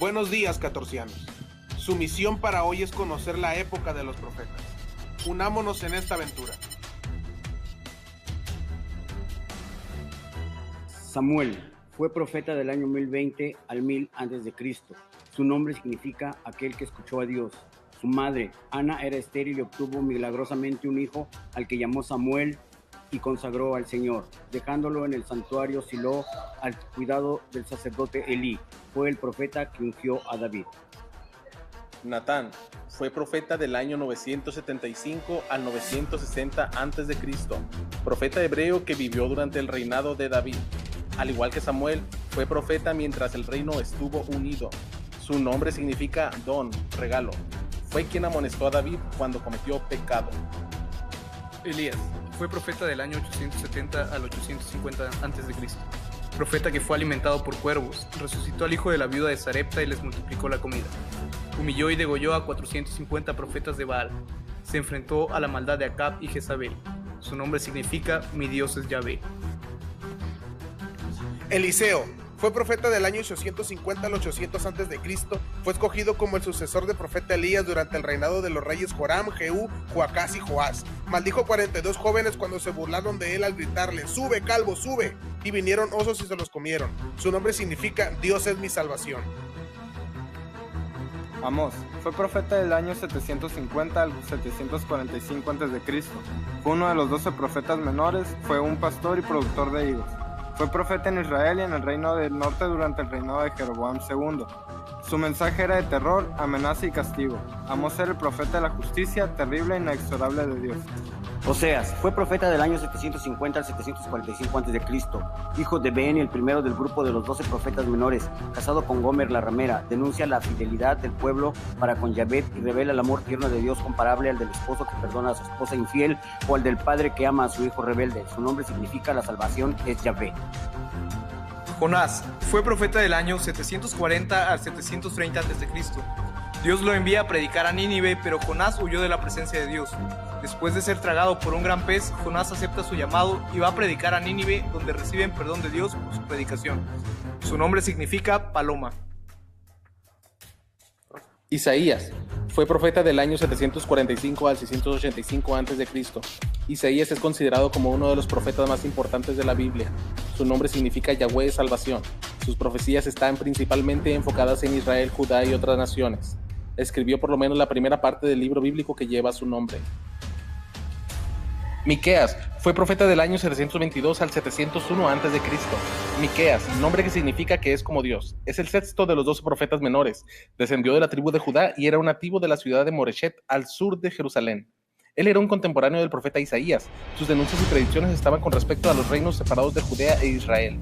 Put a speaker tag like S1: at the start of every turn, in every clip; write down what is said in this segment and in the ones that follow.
S1: Buenos días, catorcianos. Su misión para hoy es conocer la época de los profetas. Unámonos en esta aventura.
S2: Samuel fue profeta del año 1020 al 1000 a.C. Su nombre significa aquel que escuchó a Dios. Su madre, Ana, era estéril y obtuvo milagrosamente un hijo al que llamó Samuel y consagró al Señor, dejándolo en el santuario Silo al cuidado del sacerdote Elí. Fue el profeta que ungió a David.
S3: Natán fue profeta del año 975 al 960 a.C., profeta hebreo que vivió durante el reinado de David. Al igual que Samuel, fue profeta mientras el reino estuvo unido. Su nombre significa don, regalo. Fue quien amonestó a David cuando cometió pecado.
S4: Elías fue profeta del año 870 al 850 a.C., profeta que fue alimentado por cuervos, resucitó al hijo de la viuda de Sarepta y les multiplicó la comida. Humilló y degolló a 450 profetas de Baal. Se enfrentó a la maldad de Acab y Jezabel. Su nombre significa mi Dios es Yahvé.
S1: Eliseo fue profeta del año 850 al 800 a.C. Fue escogido como el sucesor del profeta Elías durante el reinado de los reyes Joram, Jehú, Joacás y Joás. Maldijo a 42 jóvenes cuando se burlaron de él al gritarle: "¡Sube, calvo, sube!", y vinieron osos y se los comieron. Su nombre significa Dios es mi salvación.
S5: Amós fue profeta del año 750 al 745 a.C. Fue uno de los 12 profetas menores, fue un pastor y productor de higos. Fue profeta en Israel y en el reino del norte durante el reinado de Jeroboam II. Su mensaje era de terror, amenaza y castigo. Amós era el profeta de la justicia, terrible e inexorable de Dios.
S2: Oseas fue profeta del año 750 al 745 a.C., hijo de Beni, el primero del grupo de los 12 profetas menores, casado con Gomer la ramera. Denuncia la fidelidad del pueblo para con Yahvé y revela el amor tierno de Dios comparable al del esposo que perdona a su esposa infiel o al del padre que ama a su hijo rebelde. Su nombre significa la salvación es Yahvé.
S4: Jonás fue profeta del año 740 al 730 a.C. Dios lo envía a predicar a Nínive, pero Jonás huyó de la presencia de Dios. Después de ser tragado por un gran pez, Jonás acepta su llamado y va a predicar a Nínive, donde reciben perdón de Dios por su predicación. Su nombre significa paloma.
S3: Isaías fue profeta del año 745 al 685 a.C. Isaías es considerado como uno de los profetas más importantes de la Biblia. Su nombre significa Yahweh es salvación. Sus profecías están principalmente enfocadas en Israel, Judá y otras naciones. Escribió por lo menos la primera parte del libro bíblico que lleva su nombre. Miqueas fue profeta del año 722 al 701 a.C. Miqueas, nombre que significa que es como Dios, es el sexto de los 12 profetas menores. Descendió de la tribu de Judá y era un nativo de la ciudad de Moreshet, al sur de Jerusalén. Él era un contemporáneo del profeta Isaías. Sus denuncias y predicciones estaban con respecto a los reinos separados de Judea e Israel.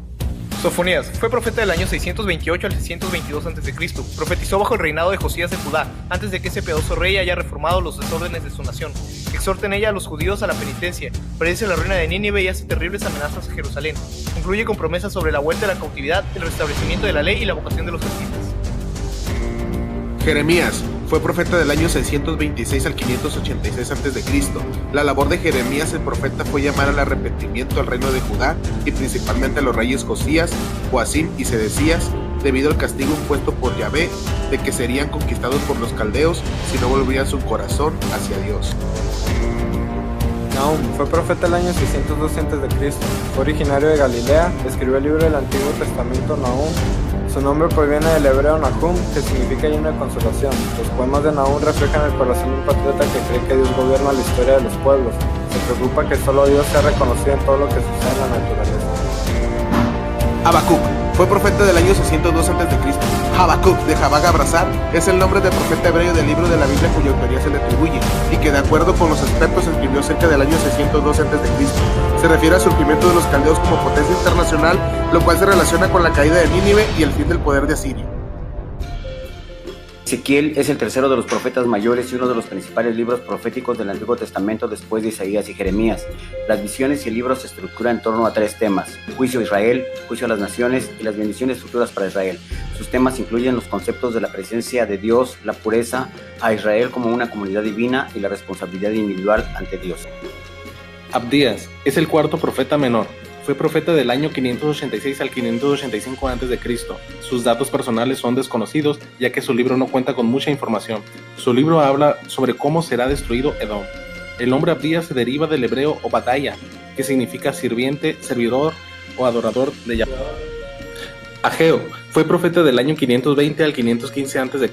S4: Sofonías fue profeta del año 628 al 622 a.C. Profetizó bajo el reinado de Josías de Judá, antes de que ese piadoso rey haya reformado los desórdenes de su nación. Exhorta en ella a los judíos a la penitencia, predice la ruina de Nínive y hace terribles amenazas a Jerusalén. Concluye con promesas sobre la vuelta de la cautividad, el restablecimiento de la ley y la vocación de los gentiles.
S1: Jeremías fue profeta del año 626 al 586 a.C. La labor de Jeremías el profeta fue llamar al arrepentimiento al reino de Judá y principalmente a los reyes Josías, Joacim y Sedecías, debido al castigo impuesto por Yahvé de que serían conquistados por los caldeos si no volvían su corazón hacia Dios.
S5: Nahum fue profeta del año 612 a.C. Fue originario de Galilea, escribió el libro del Antiguo Testamento Nahum. Su nombre proviene del hebreo Nahum, que significa lleno de consolación. Los poemas de Nahum reflejan el corazón de un patriota que cree que Dios gobierna la historia de los pueblos. Se preocupa que solo Dios sea reconocido en todo lo que sucede en la naturaleza.
S1: Habacuc fue profeta del año 602 a.C. Habacuc de Jabag Abrazar es el nombre del profeta hebreo del libro de la Biblia cuya autoría se le atribuye y que de acuerdo con los expertos escribió cerca del año 602 a.C. Se refiere al surgimiento de los caldeos como potencia internacional, lo cual se relaciona con la caída de Nínive y el fin del poder de Asiria.
S2: Ezequiel es el tercero de los profetas mayores y uno de los principales libros proféticos del Antiguo Testamento después de Isaías y Jeremías. Las visiones y el libro se estructuran en torno a 3 temas: juicio a Israel, juicio a las naciones y las bendiciones futuras para Israel. Sus temas incluyen los conceptos de la presencia de Dios, la pureza, a Israel como una comunidad divina y la responsabilidad individual ante Dios.
S3: Abdías es el cuarto profeta menor. Fue profeta del año 586 al 585 a.C. Sus datos personales son desconocidos, ya que su libro no cuenta con mucha información. Su libro habla sobre cómo será destruido Edom. El nombre Abdías se deriva del hebreo Obadiah, que significa sirviente, servidor o adorador de Yahweh. Ageo fue profeta del año 520 al 515 a.C.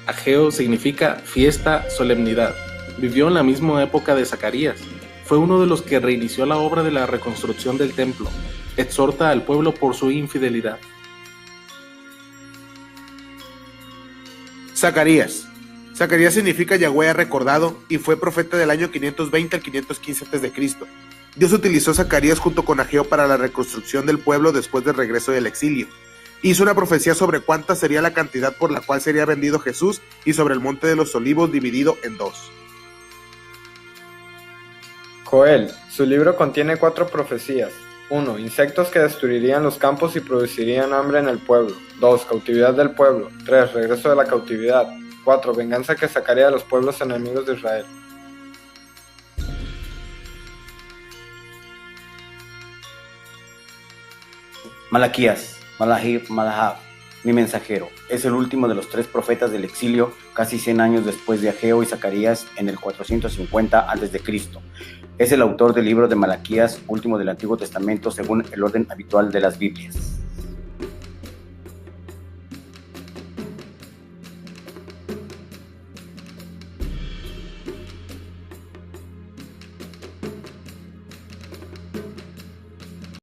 S3: Ageo significa fiesta, solemnidad. Vivió en la misma época de Zacarías. Fue uno de los que reinició la obra de la reconstrucción del templo. Exhorta al pueblo por su infidelidad.
S1: Zacarías. Zacarías significa Yahweh ha recordado y fue profeta del año 520 al 515 a.C. Dios utilizó a Zacarías junto con Ageo para la reconstrucción del pueblo después del regreso del exilio. Hizo una profecía sobre cuánta sería la cantidad por la cual sería vendido Jesús y sobre el monte de los olivos dividido en dos.
S5: Joel. Su libro contiene 4 profecías. 1. Insectos que destruirían los campos y producirían hambre en el pueblo. 2. Cautividad del pueblo. 3. Regreso de la cautividad. 4. Venganza que sacaría a los pueblos enemigos de Israel.
S2: Malaquías, Malahab, mi mensajero, es el último de los 3 profetas del exilio, casi 100 años después de Ageo y Zacarías en el 450 a.C. Es el autor del libro de Malaquías, último del Antiguo Testamento según el orden habitual de las Biblias.